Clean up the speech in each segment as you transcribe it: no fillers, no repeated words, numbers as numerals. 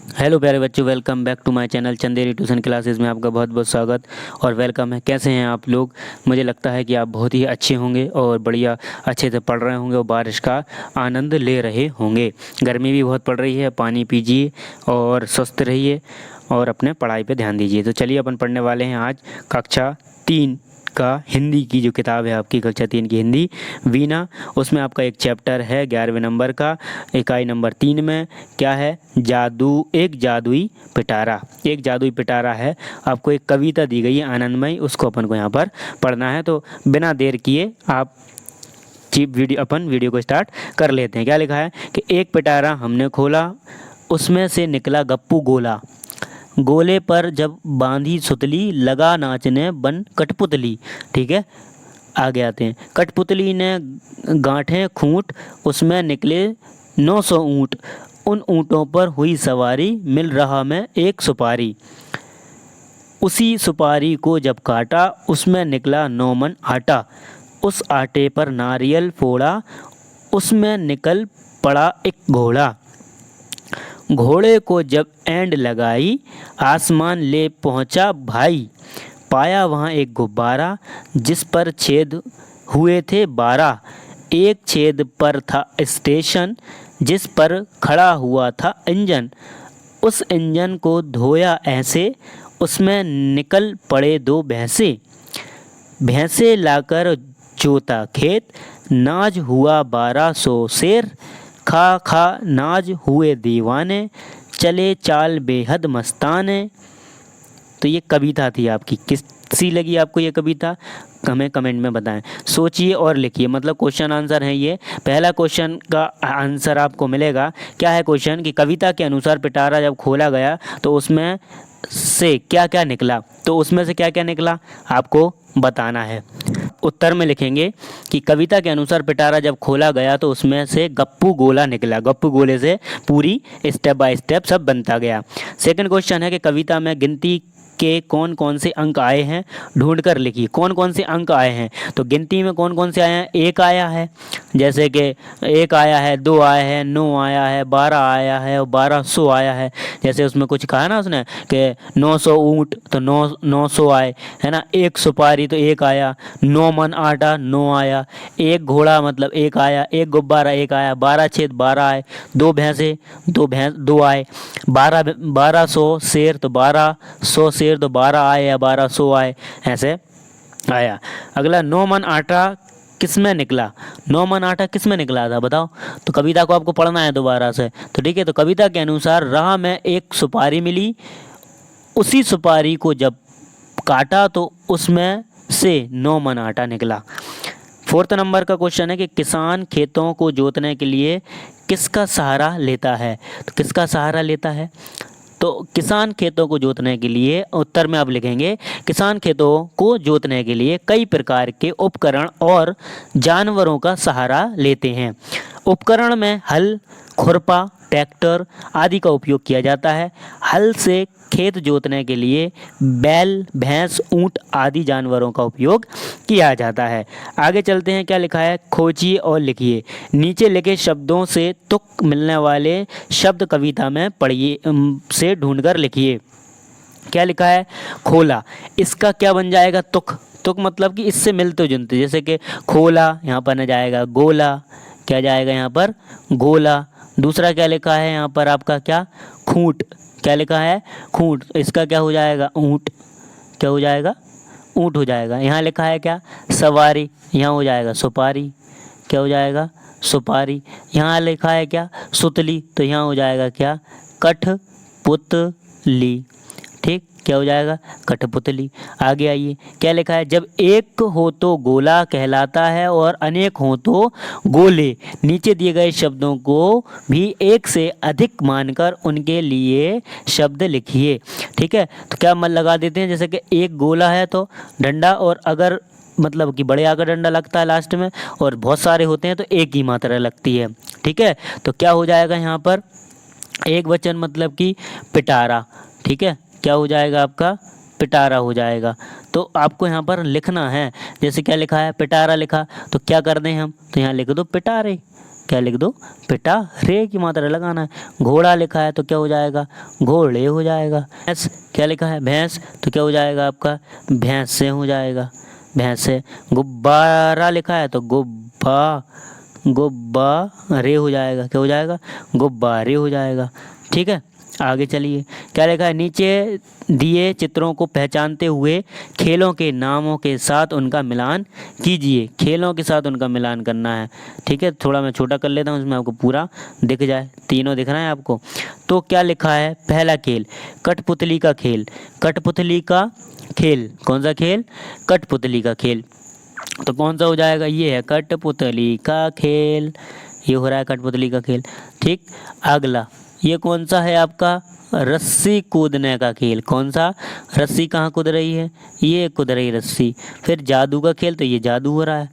Hello प्यारे बच्चों, welcome back to my channel Chanderi tuition classes में आपका बहुत बहुत स्वागत और वेलकम है। कैसे हैं आप लोग? मुझे लगता है कि आप बहुत ही अच्छे होंगे और बढ़िया अच्छे से पढ़ रहे होंगे और बारिश का आनंद ले रहे होंगे। गर्मी भी बहुत पड़ रही है, पानी पीजिए और स्वस्थ रहिए और अपने पढ़ाई पे ध्यान दीजिए। तो चलिए अपन पढ़ने वाले हैं आज कक्षा 3 का हिंदी की जो किताब है आपकी कक्षा 3 की हिंदी वीणा। उसमें आपका एक चैप्टर है 11वें नंबर का, इकाई नंबर 3 में क्या है? एक जादुई पिटारा। एक जादुई पिटारा है। आपको एक कविता दी गई है आनंदमयी, उसको अपन को यहाँ पर पढ़ना है। तो बिना देर किए आप अपन वीडियो को स्टार्ट कर लेते हैं। क्या लिखा है कि एक पिटारा हमने खोला, उसमें से निकला गप्पू गोला। गोले पर जब बांधी सुतली, लगा नाचने बन कठपुतली। ठीक है, आगे आते हैं। कठपुतली ने गांठें खूंट, उसमें निकले 900 ऊँट। उन ऊँटों पर हुई सवारी, मिल रहा मैं एक सुपारी। उसी सुपारी को जब काटा, उसमें निकला 9 मन आटा। उस आटे पर नारियल फोड़ा, उसमें निकल पड़ा एक घोड़ा। घोड़े को जब एंड लगाई, आसमान ले पहुंचा भाई। पाया वहाँ एक गुब्बारा, जिस पर छेद हुए थे 12। एक छेद पर था स्टेशन, जिस पर खड़ा हुआ था इंजन। उस इंजन को धोया ऐसे, उसमें निकल पड़े 2 भैंसे। भैंसे लाकर जोता खेत, नाज हुआ 1200 शेर। खा खा नाज हुए दीवाने, चले चाल बेहद मस्ताने। तो ये कविता थी आपकी। किसी लगी आपको ये कविता? हमें कमेंट में बताएं। सोचिए और लिखिए, मतलब क्वेश्चन आंसर है ये। पहला क्वेश्चन का आंसर आपको मिलेगा। क्या है क्वेश्चन? कि कविता के अनुसार पिटारा जब खोला गया तो उसमें से क्या क्या निकला। तो उसमें से क्या क्या निकला आपको बताना है। उत्तर में लिखेंगे कि कविता के अनुसार पिटारा जब खोला गया तो उसमें से गप्पू गोला निकला। गप्पू गोले से पूरी स्टेप बाय स्टेप सब बनता गया। सेकंड क्वेश्चन है कि कविता में गिनती के कौन कौन से अंक आए हैं, ढूंढ कर लिखिए। कौन कौन से अंक आए हैं? तो गिनती में कौन कौन से आए हैं? 1 आया है, जैसे कि 1 आया है, 2 आया है, 9 आया है, 12 आया है और 1200 आया है। जैसे उसमें कुछ कहा है ना उसने कि 900 ऊँट तो 900 आए, है ना। 1 सुपारी तो 1 आया, 9 मन आटा 9 आया, 1 घोड़ा मतलब 1 आया, 1 गुब्बारा 1 आया, 12 छेद 12 आए, 2 भैंसे 2 आए, 1200 शेर तो 1200 शेर तो 12 आए या 1200 आए, ऐसे आया। अगला 9 मन आटा किस में निकला? 9 मन आटा किस में निकला था बताओ? तो कविता को आपको पढ़ना है दोबारा से। तो ठीक है, तो कविता के अनुसार राह में एक सुपारी मिली, उसी सुपारी को जब काटा तो उसमें से 9 मन आटा निकला। 4th नंबर का क्वेश्चन है कि किसान खेतों को जोतने के लिए किसका सहारा लेता है? तो किसका सहारा लेता है? तो किसान खेतों को जोतने के लिए उत्तर में आप लिखेंगे किसान खेतों को जोतने के लिए कई प्रकार के उपकरण और जानवरों का सहारा लेते हैं। उपकरण में हल, खुरपा, ट्रैक्टर आदि का उपयोग किया जाता है। हल से खेत जोतने के लिए बैल, भैंस, ऊंट आदि जानवरों का उपयोग किया जाता है। आगे चलते हैं। क्या लिखा है? खोजिए और लिखिए। नीचे लिखे शब्दों से तुक मिलने वाले शब्द कविता में पढ़िए से ढूंढकर लिखिए। क्या लिखा है? खोला, इसका क्या बन जाएगा? तुक। तुक मतलब कि इससे मिलते जुलते, जैसे कि खोला यहाँ पर न जाएगा गोला, क्या जाएगा यहाँ पर? गोला। दूसरा क्या लिखा है यहाँ पर आपका? क्या? खूंट। क्या लिखा है? खूंट। इसका क्या हो जाएगा? ऊँट। क्या हो जाएगा? ऊँट हो जाएगा। यहाँ लिखा है क्या? सवारी। यहाँ हो जाएगा सुपारी। क्या हो जाएगा? सुपारी। यहाँ लिखा है क्या? सुतली, तो यहाँ हो जाएगा क्या? कठपुतली। ठीक, क्या हो जाएगा? कठपुतली। आगे आइए। क्या लिखा है? जब एक हो तो गोला कहलाता है और अनेक हो तो गोले। नीचे दिए गए शब्दों को भी एक से अधिक मानकर उनके लिए शब्द लिखिए। ठीक है, तो क्या मन लगा देते हैं, जैसे कि एक गोला है तो डंडा, और अगर मतलब कि बड़े आकर डंडा लगता है लास्ट में, और बहुत सारे होते हैं तो एक ही मात्रा लगती है। ठीक है, तो क्या हो जाएगा यहाँ पर? एक वचन मतलब कि पिटारा। ठीक है, क्या हो जाएगा आपका? पिटारा हो जाएगा। तो आपको यहाँ पर लिखना है, जैसे क्या लिखा है? पिटारा लिखा, तो क्या कर दें हम? तो यहाँ लिख दो पिटारे। क्या लिख दो, पिटा रे की मात्रा लगाना है। घोड़ा लिखा है तो क्या हो जाएगा, घोड़े हो जाएगा। भैंस क्या लिखा है, भैंस, तो क्या हो जाएगा आपका, भैंस से हो जाएगा, भैंस से। गुब्बारा लिखा है तो गुब्बारे हो जाएगा, क्या हो जाएगा, गुब्बारे हो जाएगा। ठीक है, आगे चलिए। क्या लिखा है, नीचे दिए चित्रों को पहचानते हुए खेलों के नामों के साथ उनका मिलान कीजिए। खेलों के साथ उनका मिलान करना है। ठीक है, थोड़ा मैं छोटा कर लेता हूँ इसमें आपको पूरा दिख जाए, तीनों दिख रहा है आपको। तो क्या लिखा है, पहला खेल कठपुतली का खेल। कठपुतली का खेल, कौन सा खेल, कठपुतली का खेल। तो कौन सा हो जाएगा, ये है कठपुतली का खेल, ये हो रहा है कठपुतली का खेल। ठीक, अगला ये कौन सा है आपका, रस्सी कूदने का खेल। कौन सा, रस्सी कहाँ कूद रही है, ये कूद रही रस्सी। फिर जादू का खेल, तो ये जादू हो रहा है।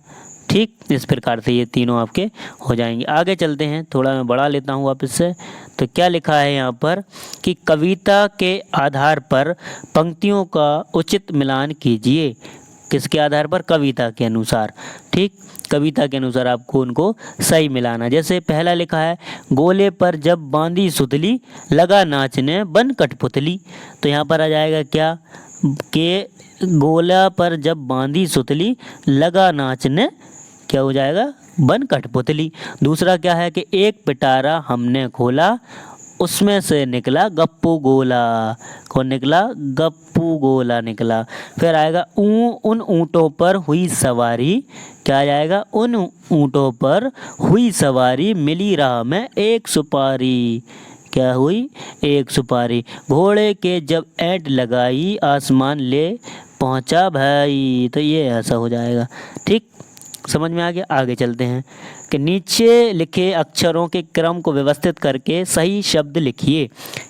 ठीक, इस प्रकार से ये तीनों आपके हो जाएंगे। आगे चलते हैं, थोड़ा मैं बढ़ा लेता हूँ वापस से। तो क्या लिखा है यहाँ पर कि कविता के आधार पर पंक्तियों का उचित मिलान कीजिए। किसके आधार पर, कविता के अनुसार। ठीक, कविता के अनुसार आपको उनको सही मिलाना। जैसे पहला लिखा है, गोले पर जब बांधी सुतली लगा नाचने बन कठपुतली। तो यहाँ पर आ जाएगा क्या, के गोला पर जब बांधी सुतली लगा नाचने, क्या हो जाएगा, बन कठपुतली। दूसरा क्या है कि एक पिटारा हमने खोला उसमें से निकला गप्पू गोला। कौन निकला, गप्पू गोला निकला। फिर आएगा उन ऊँटों पर हुई सवारी। क्या आ जाएगा, उन ऊँटों पर हुई सवारी मिली राह में एक सुपारी। क्या हुई, एक सुपारी। घोड़े के जब ऐंठ लगाई आसमान ले पहुँचा भाई। तो ये ऐसा हो जाएगा। ठीक, समझ में आ गया। आगे चलते हैं कि नीचे लिखे अक्षरों के क्रम को व्यवस्थित करके सही शब्द लिखिए।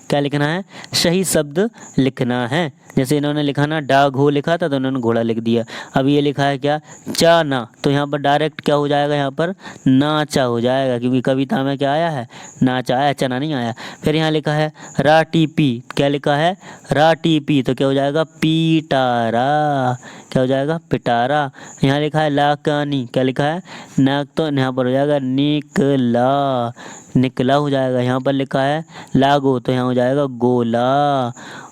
क्या लिखना है, सही शब्द लिखना है। जैसे इन्होंने लिखा ना, डाग हो लिखा था तो उन्होंने घोड़ा लिख दिया। अब ये लिखा है क्या, चा ना, तो यहाँ पर डायरेक्ट क्या हो जाएगा, यहाँ पर नाचा हो जाएगा, क्योंकि कविता में क्या आया है, नाचा आया, चना नहीं आया। फिर यहाँ लिखा है रा टी पी। क्या लिखा है, रा टी पी, तो क्या हो जाएगा, पीटारा। क्या हो जाएगा, पिटारा। यहाँ लिखा है लाकानी। क्या लिखा है, नाक, तो यहाँ पर हो जाएगा निकला, निकला हो जाएगा। यहाँ पर लिखा है लागो, तो यहाँ हो जाएगा गोला।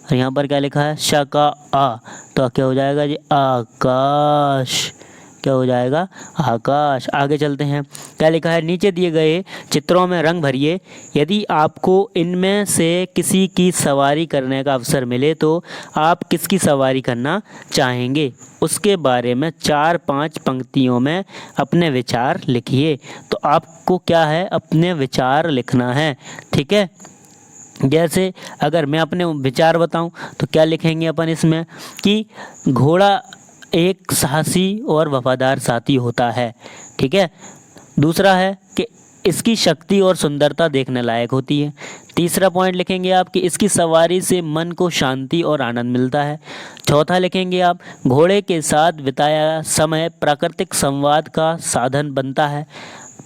और यहाँ पर क्या लिखा है, शका आ, तो क्या हो जाएगा जी, आकाश। क्या हो जाएगा, आकाश। आगे चलते हैं। क्या लिखा है, नीचे दिए गए चित्रों में रंग भरिए। यदि आपको इनमें से किसी की सवारी करने का अवसर मिले तो आप किसकी सवारी करना चाहेंगे, उसके बारे में 4-5 पंक्तियों में अपने विचार लिखिए। तो आपको क्या है, अपने विचार लिखना है। ठीक है, जैसे अगर मैं अपने विचार बताऊं तो क्या लिखेंगे अपन इसमें कि घोड़ा एक साहसी और वफादार साथी होता है। ठीक है, दूसरा है कि इसकी शक्ति और सुंदरता देखने लायक होती है। तीसरा पॉइंट लिखेंगे आप कि इसकी सवारी से मन को शांति और आनंद मिलता है। चौथा लिखेंगे आप, घोड़े के साथ बिताया समय प्राकृतिक संवाद का साधन बनता है।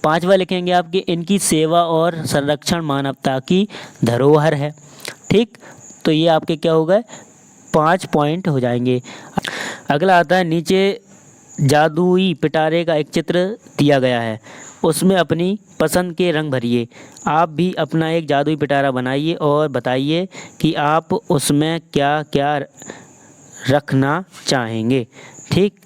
पांचवा लिखेंगे आप कि इनकी सेवा और संरक्षण मानवता की धरोहर है। ठीक, तो ये आपके क्या हो गए, 5 पॉइंट हो जाएंगे। अगला आता है, नीचे जादुई पिटारे का एक चित्र दिया गया है, उसमें अपनी पसंद के रंग भरिए। आप भी अपना एक जादुई पिटारा बनाइए और बताइए कि आप उसमें क्या क्या रखना चाहेंगे। ठीक,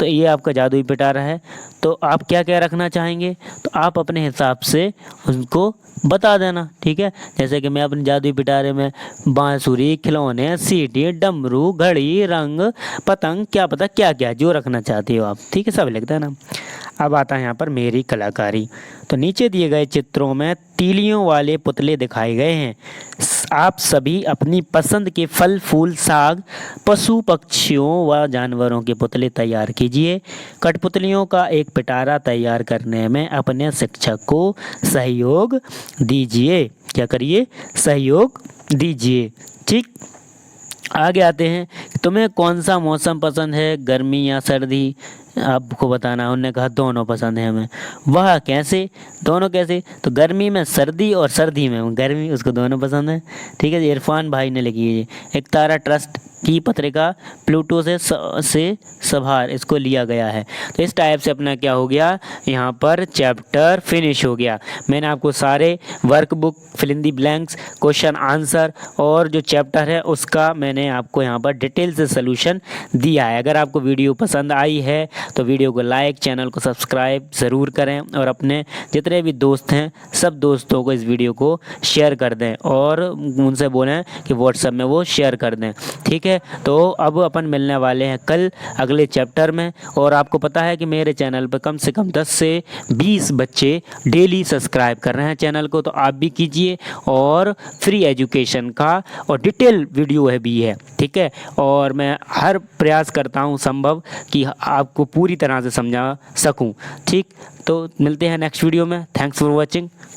तो ये आपका जादुई पिटारा है। तो आप क्या क्या रखना चाहेंगे, तो आप अपने हिसाब से उनको बता देना। ठीक है, जैसे कि मैं अपने जादुई पिटारे में बांसुरी, खिलौने, सीटी, डमरू, घड़ी, रंग, पतंग, क्या पता क्या क्या जो रखना चाहते हो आप। ठीक है, सब लिख देना। अब आता है यहाँ पर मेरी कलाकारी। तो नीचे दिए गए चित्रों में तीलियों वाले पुतले दिखाए गए हैं। आप सभी अपनी पसंद के फल, फूल, साग, पशु, पक्षियों व जानवरों के पुतले तैयार कीजिए। कठपुतलियों का एक पिटारा तैयार करने में अपने शिक्षक को सहयोग दीजिए। क्या करिए, सहयोग दीजिए। ठीक, आगे आते हैं, तुम्हें कौन सा मौसम पसंद है, गर्मी या सर्दी। आपको बताना। उन्होंने कहा दोनों पसंद है हमें। वाह कैसे, दोनों कैसे? तो गर्मी में सर्दी और सर्दी में गर्मी, उसको दोनों पसंद है। ठीक है जी, इरफान भाई ने लिखी है ये। एक तारा ट्रस्ट की पत्रिका प्लूटो से सभार इसको लिया गया है। तो इस टाइप से अपना क्या हो गया, यहाँ पर चैप्टर फिनिश हो गया। मैंने आपको सारे workbook, fill in the blanks, question answer और जो चैप्टर है उसका मैंने आपको यहाँ पर डिटेल से सलूशन दिया है। अगर आपको वीडियो पसंद आई है तो वीडियो को लाइक, चैनल को सब्सक्राइब ज़रूर करें और अपने जितने भी दोस्त हैं सब दोस्तों को इस वीडियो को शेयर कर दें और उनसे बोलें कि व्हाट्सएप में वो शेयर कर दें। ठीक है, तो अब अपन मिलने वाले हैं कल अगले चैप्टर में। और आपको पता है कि मेरे चैनल पर कम से कम 10 से 20 बच्चे डेली सब्सक्राइब कर रहे हैं चैनल को, तो आप भी कीजिए। और फ्री एजुकेशन का और डिटेल वीडियो है भी है। ठीक है, और मैं हर प्रयास करता हूँ संभव कि आपको पूरी तरह से समझा सकूँ। ठीक, तो मिलते हैं नेक्स्ट वीडियो में। Thanks for watching.